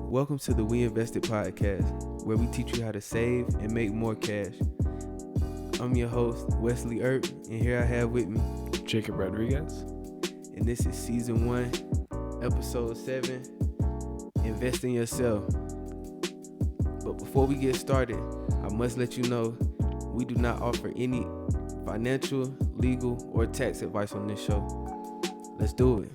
Welcome to the WEInvested podcast, where we teach you how to save and make more cash. I'm your host, Wesley and here I have with me Jacob Rodriguez. And this is season 1, episode 7, Invest in Yourself. But before we get started, I must let you know we do not offer any financial, legal, or tax advice on this show. Let's do it.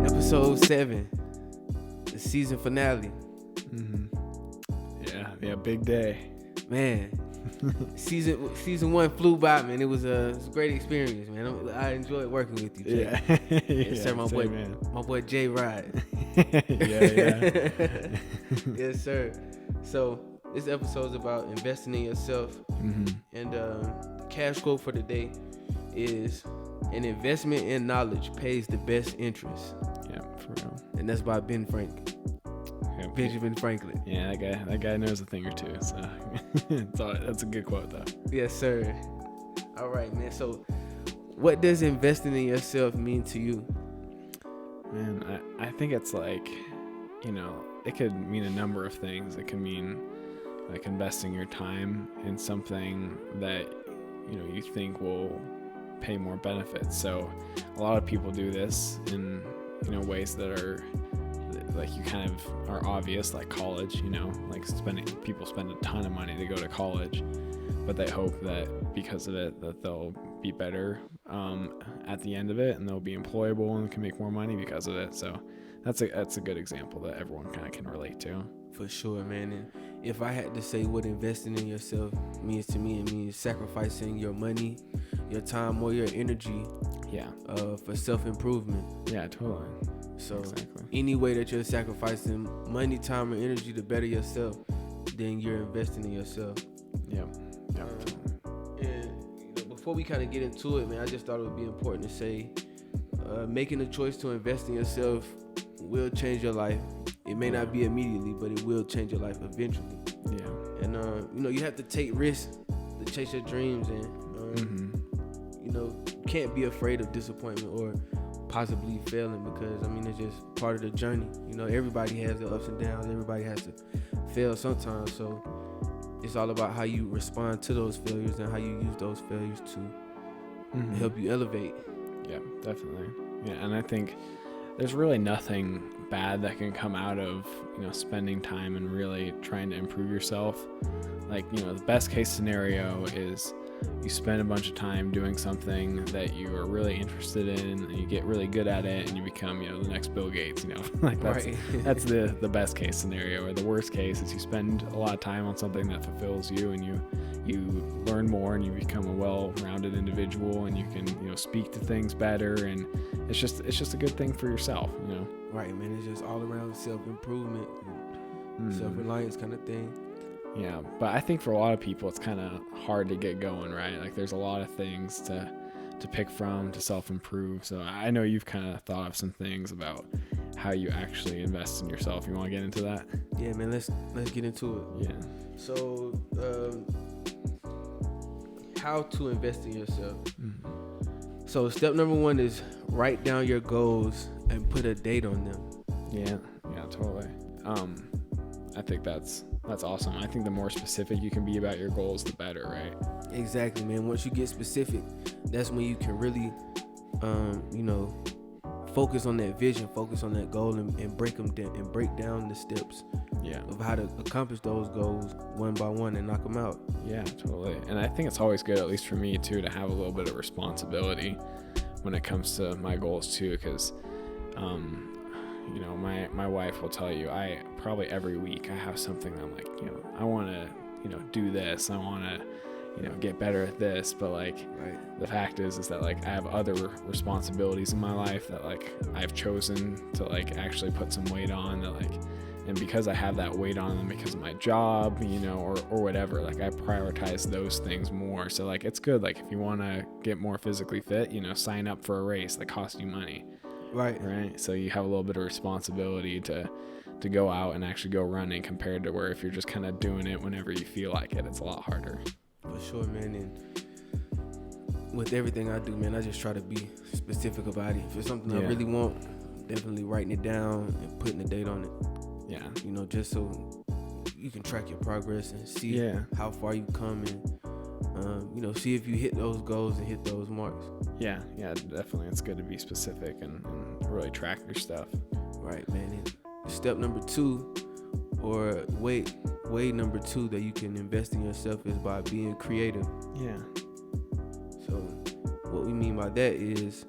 Episode 7, the season finale. Yeah, big day. Man, season 1 flew by, man. It was a great experience, man. I enjoyed working with you, Jay. Yeah. Yes, sir, my boy Jay Ride. Yeah. Yes, sir. So this episode is about investing in yourself. And the cash quote for the day is, an investment in knowledge pays the best interest. Yeah, for real. And that's by Benjamin Franklin. Yeah, that guy knows a thing or two. So that's a good quote, though. Yes, sir. All right, man. So what does investing in yourself mean to you? Man, I think it's like, it could mean a number of things. It can mean like investing your time in something that, you think will pay more benefits. So a lot of people do this in, ways that are like you kind of are obvious, like college, like people spend a ton of money to go to college, but they hope that because of it that they'll be better at the end of it, and they'll be employable and can make more money because of it. So that's a good example that everyone kind of can relate to. For sure, man. And if I had to say what investing in yourself means to me, it means sacrificing your money, your time, or your energy for self-improvement. Yeah, totally. So exactly. Any way that you're sacrificing money, time, or energy to better yourself, then you're investing in yourself. Yeah. And before we kind of get into it, man, I just thought it would be important to say, making a choice to invest in yourself will change your life. It may not be immediately, but it will change your life eventually. Yeah. And you have to take risks to chase your dreams, and you can't be afraid of disappointment or possibly failing, because it's just part of the journey. Everybody has their ups and downs. Everybody has to fail sometimes. So it's all about how you respond to those failures and how you use those failures to help you elevate. Yeah, definitely. Yeah, and I think there's really nothing bad that can come out of, spending time and really trying to improve yourself. Like, the best case scenario is you spend a bunch of time doing something that you are really interested in, and you get really good at it, and you become, the next Bill Gates, like that's, right. That's the best case scenario. Or the worst case is you spend a lot of time on something that fulfills you, and you learn more, and you become a well-rounded individual, and you can, speak to things better, and it's just a good thing for yourself, Right, man. It's just all around self-improvement and self-reliance kind of thing. Yeah, but I think for a lot of people, it's kind of hard to get going, right? Like there's a lot of things to pick from to self-improve. So I know you've kind of thought of some things about how you actually invest in yourself. You want to get into that? Yeah, man. Let's get into it. Yeah. So, how to invest in yourself? So step number 1 is write down your goals and put a date on them. Yeah, totally. I think that's awesome. I think the more specific you can be about your goals, the better, right? Exactly, man. Once you get specific, that's when you can really, focus on that vision, focus on that goal, and break them down, and break down the steps of how to accomplish those goals one by one and knock them out. Yeah, totally. And I think it's always good, at least for me too, to have a little bit of responsibility when it comes to my goals too, because my wife will tell you, I probably every week I have something that I'm like, I want to, do this. I want to, get better at this. But the fact is that I have other responsibilities in my life that I've chosen to actually put some weight on that and because I have that weight on them because of my job, or whatever, I prioritize those things more. So it's good. If you want to get more physically fit, sign up for a race that costs you money. Right. So you have a little bit of responsibility to go out and actually go running, compared to where if you're just kind of doing it whenever you feel like it, it's a lot harder. For sure, man. And with everything I do, man, I just try to be specific about it. If it's something I really want, definitely writing it down and putting a date on it. Yeah. You know, just so you can track your progress and see how far you come and, you know, see if you hit those goals and hit those marks. Yeah, definitely. It's good to be specific and really track your stuff. Right, man. And step number 2, or way number 2 that you can invest in yourself is by being creative. Yeah. So what we mean by that is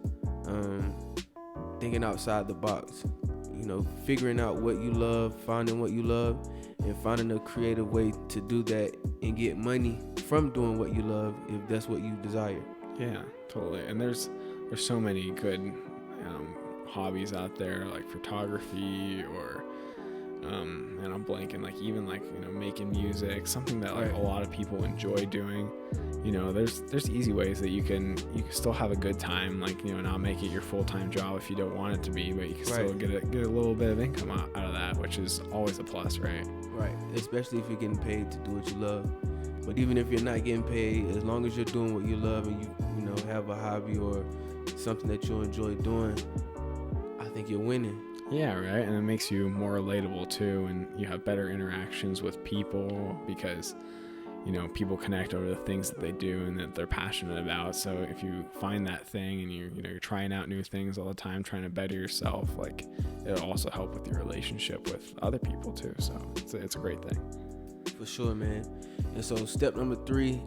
thinking outside the box. You know, figuring out what you love, finding what you love, and finding a creative way to do that and get money from doing what you love if that's what you desire. Yeah, totally. And there's so many good hobbies out there, like photography or and I'm blanking, like even like, you know, making music, something that like a lot of people enjoy doing. You know, there's easy ways that you can still have a good time, like, you know, not make it your full-time job if you don't want it to be, but you can still get a little bit of income out of that, which is always a plus, right? Right, especially if you're getting paid to do what you love. But even if you're not getting paid, as long as you're doing what you love and you know have a hobby or something that you enjoy doing, I think you're winning. Yeah, right. And it makes you more relatable too, and you have better interactions with people because, you know, people connect over the things that they do and that they're passionate about. So if you find that thing and you're trying out new things all the time, trying to better yourself, like it'll also help with your relationship with other people too. So it's a great thing. For sure, man. And so step number 3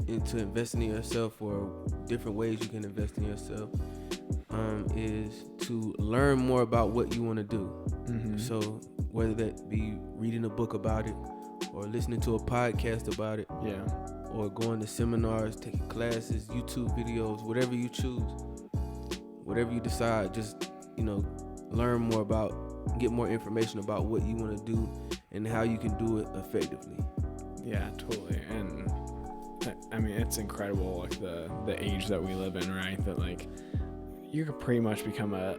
into investing in yourself, or different ways you can invest in yourself, is to learn more about what you want to do. Mm-hmm. So whether that be reading a book about it, or listening to a podcast about it, or going to seminars, taking classes, YouTube videos, whatever you choose, whatever you decide, just, you know, learn more about, get more information about what you want to do and how you can do it effectively. Yeah, totally. And I mean, it's incredible, like the age that we live in, right? That like you could pretty much become a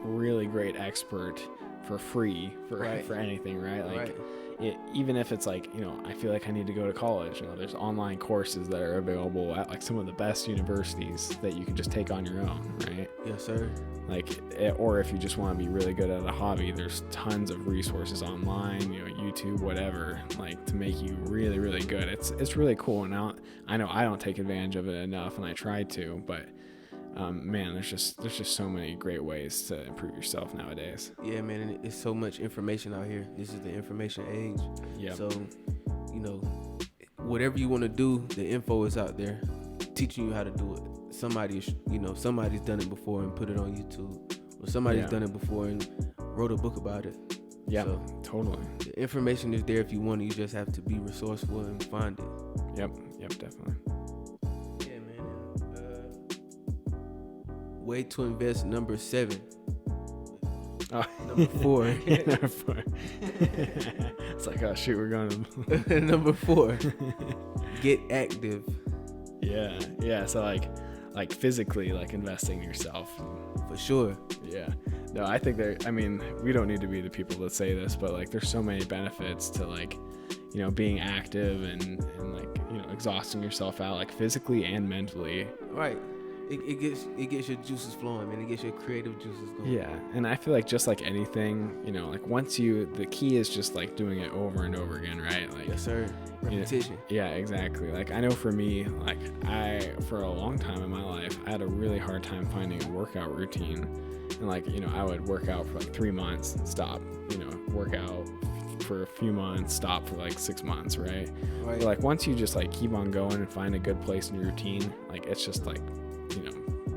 really great expert for free for anything, right? Like even if it's like, you know, I feel like I need to go to college, you know, there's online courses that are available at like some of the best universities that you can just take on your own, right? Yes, sir. Like, or if you just want to be really good at a hobby, there's tons of resources online, you know, YouTube, whatever, like to make you really, really good. It's really cool. And I know I don't take advantage of it enough, and I try to, but man, there's just so many great ways to improve yourself nowadays. Yeah, man, and it's so much information out here. This is the information age. Yeah. So, you know, whatever you want to do, the info is out there, teaching you how to do it. Somebody's done it before and put it on YouTube, or somebody's done it before and wrote a book about it. Yeah, so totally. The information is there if you want it. You just have to be resourceful and find it. Yep, definitely. Way to invest number 7. Number 4. Number 4. It's like, oh shoot, we're going to number 4. Get active. Yeah. So like physically, like investing in yourself. For sure. Yeah. No, I think we don't need to be the people that say this, but like there's so many benefits to like, you know, being active and like, you know, exhausting yourself out, like physically and mentally. Right. It gets your juices flowing, man. It gets your creative juices going. Yeah, and I feel like just like anything, you know, like the key is just like doing it over and over again, right? Like, yes, sir. Repetition. You know, yeah, exactly. Like I know for me, like for a long time in my life, I had a really hard time finding a workout routine. And like, you know, I would work out for like 3 months, stop, you know, work out for a few months, stop for like 6 months, right? But like once you just like keep on going and find a good place in your routine, like it's just like, you know,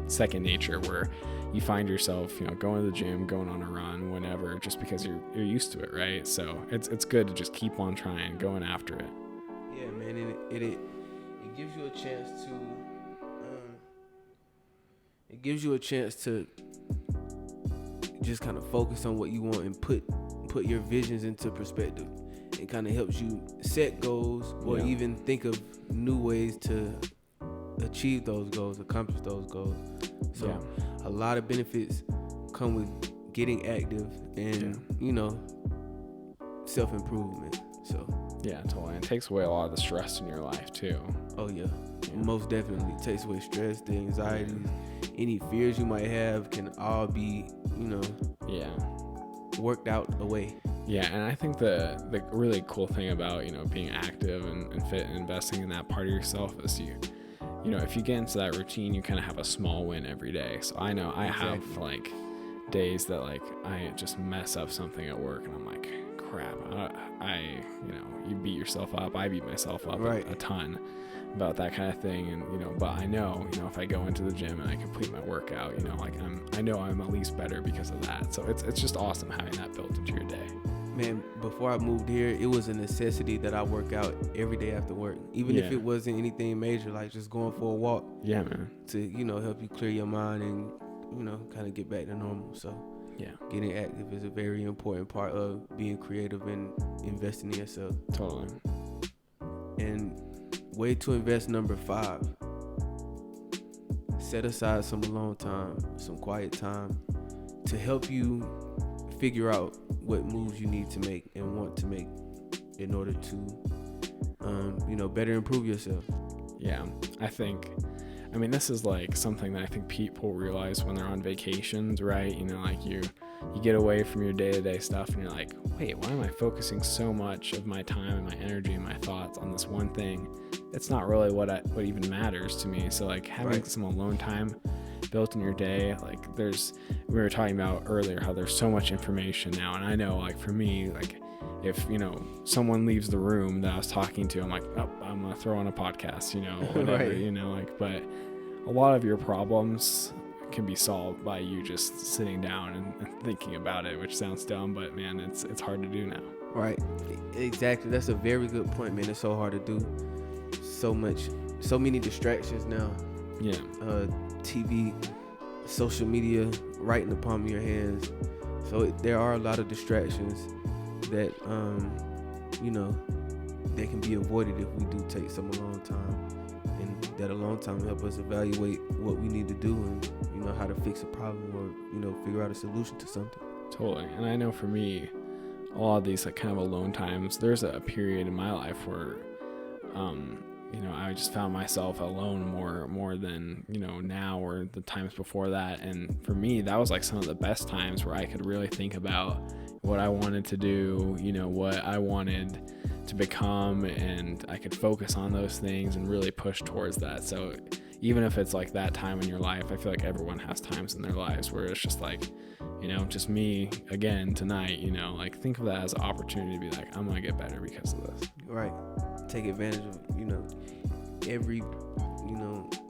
second nature, where you find yourself, you know, going to the gym, going on a run, whenever, just because you're used to it, right? So it's good to just keep on trying, going after it. Yeah, man, and it gives you a chance to just kind of focus on what you want and put your visions into perspective. It kind of helps you set goals, or even think of new ways to achieve those goals, accomplish those goals. So a lot of benefits come with getting active and you know, self-improvement. So yeah, totally. And it takes away a lot of the stress in your life too. Oh yeah, most definitely takes away stress, the anxieties, any fears you might have can all be, worked out away. Yeah, and I think the really cool thing about, being active and fit and investing in that part of yourself is if you get into that routine, you kind of have a small win every day. So I know I have like days that like I just mess up something at work and I'm like, crap, you beat yourself up. I beat myself up a ton about that kind of thing. And, but I know, if I go into the gym and I complete my workout, I know I'm at least better because of that. So it's just awesome having that built into your day. Man, before I moved here, it was a necessity that I work out every day after work, even if it wasn't anything major, like just going for a walk. Yeah, man. To, help you clear your mind and, kind of get back to normal. So yeah, getting active is a very important part of being creative and investing in yourself. Totally. And way to invest, number 5, set aside some alone time, some quiet time to help you figure out what moves you need to make and want to make in order to, better improve yourself. Yeah, I mean, this is like something that I think people realize when they're on vacations, right? Like you get away from your day-to-day stuff and you're like, wait, why am I focusing so much of my time and my energy and my thoughts on this one thing? It's not really what even matters to me. So like having some alone time built in your day, like we were talking about earlier how there's so much information now, and I know like for me, like if someone leaves the room that I was talking to, I'm like, oh, I'm gonna throw on a podcast, whatever, but a lot of your problems can be solved by you just sitting down and thinking about it, which sounds dumb, but man, it's hard to do now. Right, exactly. That's a very good point, man. It's so hard to do. So many distractions now. Yeah. TV, social media, right in the palm of your hands. So there are a lot of distractions that, that can be avoided if we do take some alone time. And that alone time help us evaluate what we need to do and, how to fix a problem or, figure out a solution to something. Totally. And I know for me, a lot of these like kind of alone times, there's a period in my life where, I just found myself alone more than, now or the times before that. And for me, that was like some of the best times where I could really think about what I wanted to do, what I wanted to become, and I could focus on those things and really push towards that. So even if it's like that time in your life, I feel like everyone has times in their lives where it's just like, just me again tonight, like think of that as an opportunity to be like, I'm going to get better because of this. Right. Take advantage of, every,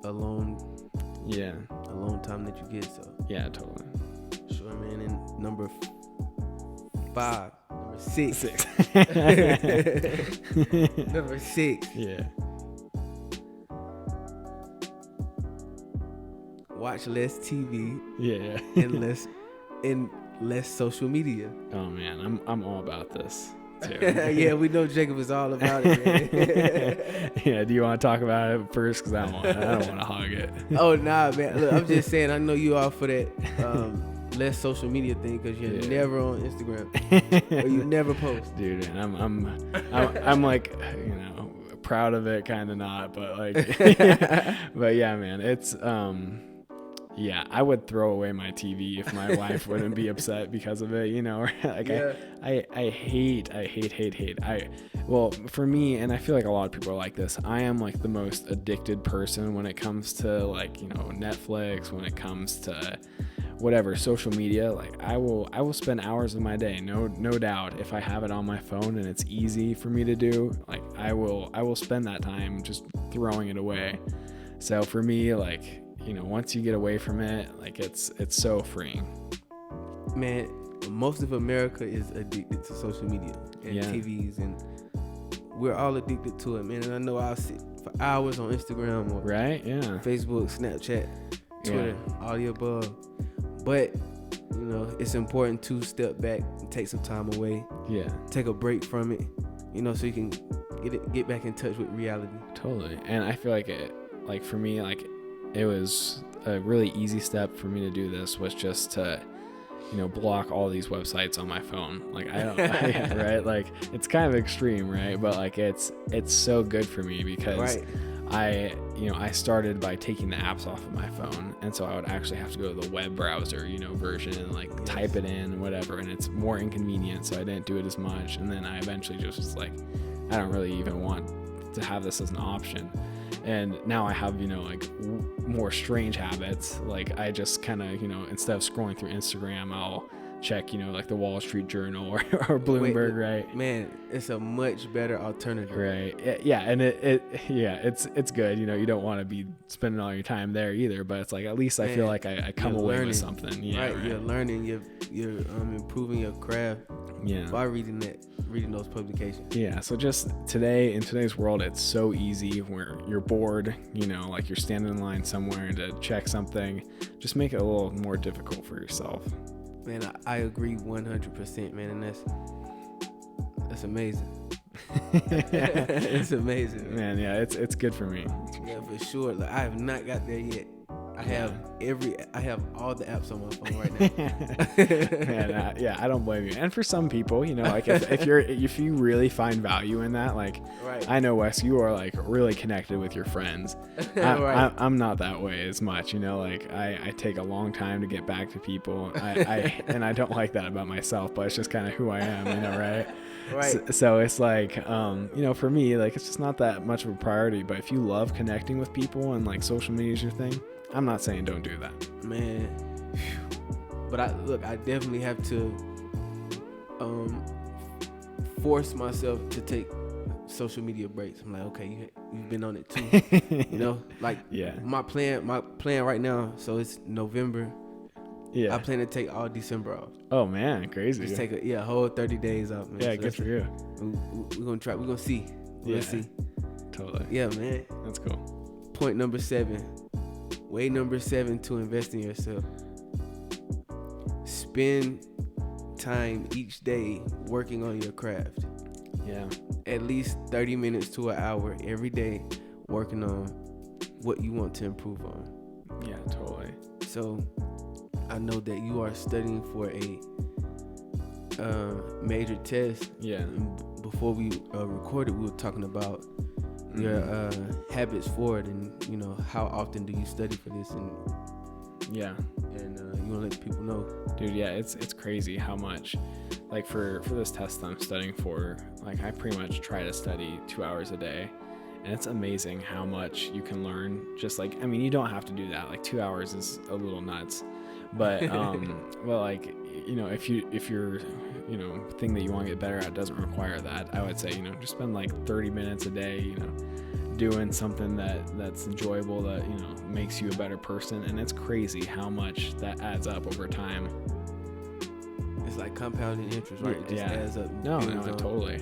alone time that you get. So yeah, totally. Sure, man. And number 6. Number 6. Yeah. Watch less TV. Yeah. and less social media. Oh man, I'm all about this too. Yeah, we know Jacob is all about it, man. Yeah, do you want to talk about it first? Because I don't want to hog it. Oh nah, man. Look, I'm just saying, I know you all for that less social media thing because you're never on Instagram or you never post. Dude, and I'm like, proud of it, kind of not, but like, but yeah, man, it's yeah, I would throw away my TV if my wife wouldn't be upset because of it, like I hate. Well, for me, and I feel like a lot of people are like this, I am like the most addicted person when it comes to like, Netflix, when it comes to whatever, social media. Like I will spend hours of my day, no doubt, if I have it on my phone and it's easy for me to do, like I will spend that time just throwing it away. So for me, like, once you get away from it, like it's so freeing. Man, most of America is addicted to social media and TVs, and we're all addicted to it, man. And I know I'll sit for hours on Instagram or Facebook, Snapchat, Twitter, all the above. But, it's important to step back and take some time away. Yeah. Take a break from it, so you can get back in touch with reality. Totally. And I feel like for me, like it was a really easy step for me to do this was just to, block all these websites on my phone. Like I don't, right? Like it's kind of extreme, right? But like it's so good for me because I started by taking the apps off of my phone, and so I would actually have to go to the web browser, version and like type it in and whatever, and it's more inconvenient, so I didn't do it as much. And then I eventually just was like, I don't really even want to have this as an option. And now I have, more strange habits. Like I just kind of, instead of scrolling through Instagram, I'll check, like the Wall Street Journal or Bloomberg, right? Man, it's a much better alternative. Right. Yeah. And it's good. You don't want to be spending all your time there either, but it's like, at least I feel like I come away with something. Yeah. Right. You're learning, you're improving your craft. Yeah. By reading those publications. Yeah. So just in today's world, it's so easy where you're bored, like you're standing in line somewhere to check something. Just make it a little more difficult for yourself. Man, I agree 100%, man, and that's amazing. It's amazing, man. Yeah, it's good for me. Yeah, for sure. Like, I have not got there yet. I have all the apps on my phone right now. Man, I don't blame you. And for some people, like if you really find value in that, like right. I know, Wes, you are like really connected with your friends. Right. I'm not that way as much, like I take a long time to get back to people. And I don't like that about myself, but it's just kind of who I am, right? Right. So it's like, for me, like it's just not that much of a priority. But if you love connecting with people and like social media is your thing, I'm not saying don't do that. Man. But I definitely have to force myself to take social media breaks. I'm like, okay, you've been on it too. Like my plan right now, so it's November. Yeah. I plan to take all December off. Oh man, crazy. Just take a whole 30 days off, man. Yeah, so good for you. We're gonna try. We're gonna see. We'll see. Totally. Yeah, man. That's cool. Point number 7. Way number 7 to invest in yourself. Spend time each day working on your craft. Yeah. At least 30 minutes to an hour every day working on what you want to improve on. Yeah, totally. So I know that you are studying for a major test. Yeah. And before we recorded, we were talking about your habits for it, and how often do you study for this, and you want to let the people know. Dude, yeah, it's crazy how much, like for this test I'm studying for, like I pretty much try to study 2 hours a day, and it's amazing how much you can learn. Just like, I mean, you don't have to do that. Like 2 hours is a little nuts, but well, like if your thing that you want to get better at doesn't require that, I would say just spend like 30 minutes a day doing something that's enjoyable, that makes you a better person. And it's crazy how much that adds up over time. It's like compounding interest, right? It just adds up. No, totally.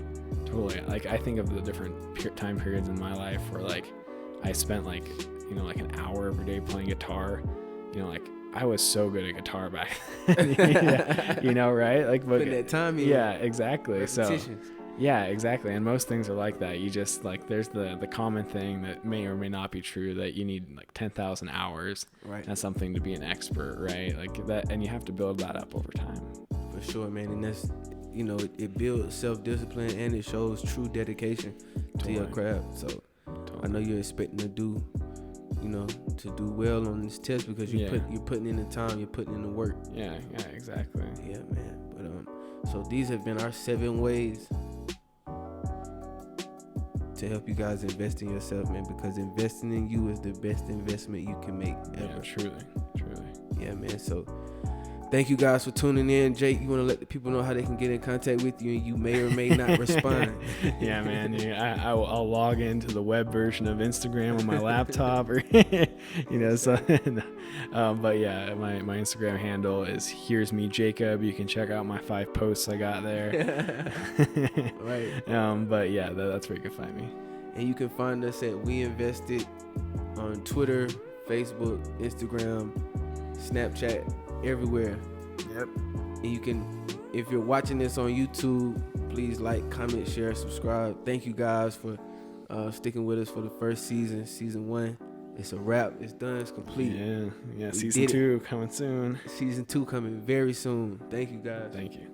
Like I think of the different time periods in my life where like I spent like like an hour every day playing guitar. Like I was so good at guitar back then. Right? Like, but that time, exactly. Repetitions. So yeah, exactly. And most things are like that. You just like, there's the common thing that may or may not be true, that you need like 10,000 hours. Right. That's something to be an expert, right? Like that, and you have to build that up over time. For sure, man. And that's, it builds self-discipline, and it shows true dedication to your craft. So I know you're expecting to do well on this test, because you're putting in the time, you're putting in the work. Yeah, exactly. Yeah, man. But so these have been our 7 ways to help you guys invest in yourself, man, because investing in you is the best investment you can make ever. Yeah, truly. Yeah, man. So thank you guys for tuning in. Jake, you want to let the people know how they can get in contact with you, and you may or may not respond. Yeah, man. I'll log into the web version of Instagram on my laptop, or So, but yeah, my Instagram handle is Here's Me Jacob. You can check out my 5 posts I got there. Right. But yeah, that's where you can find me. And you can find us at WEInvested on Twitter, Facebook, Instagram, Snapchat, everywhere. Yep. And you can, if you're watching this on YouTube, please like, comment, share, subscribe. Thank you guys for sticking with us for the first season 1. It's a wrap. It's done. It's complete. Yeah. Season 2 coming soon. Season 2 coming very soon. Thank you guys. Thank you.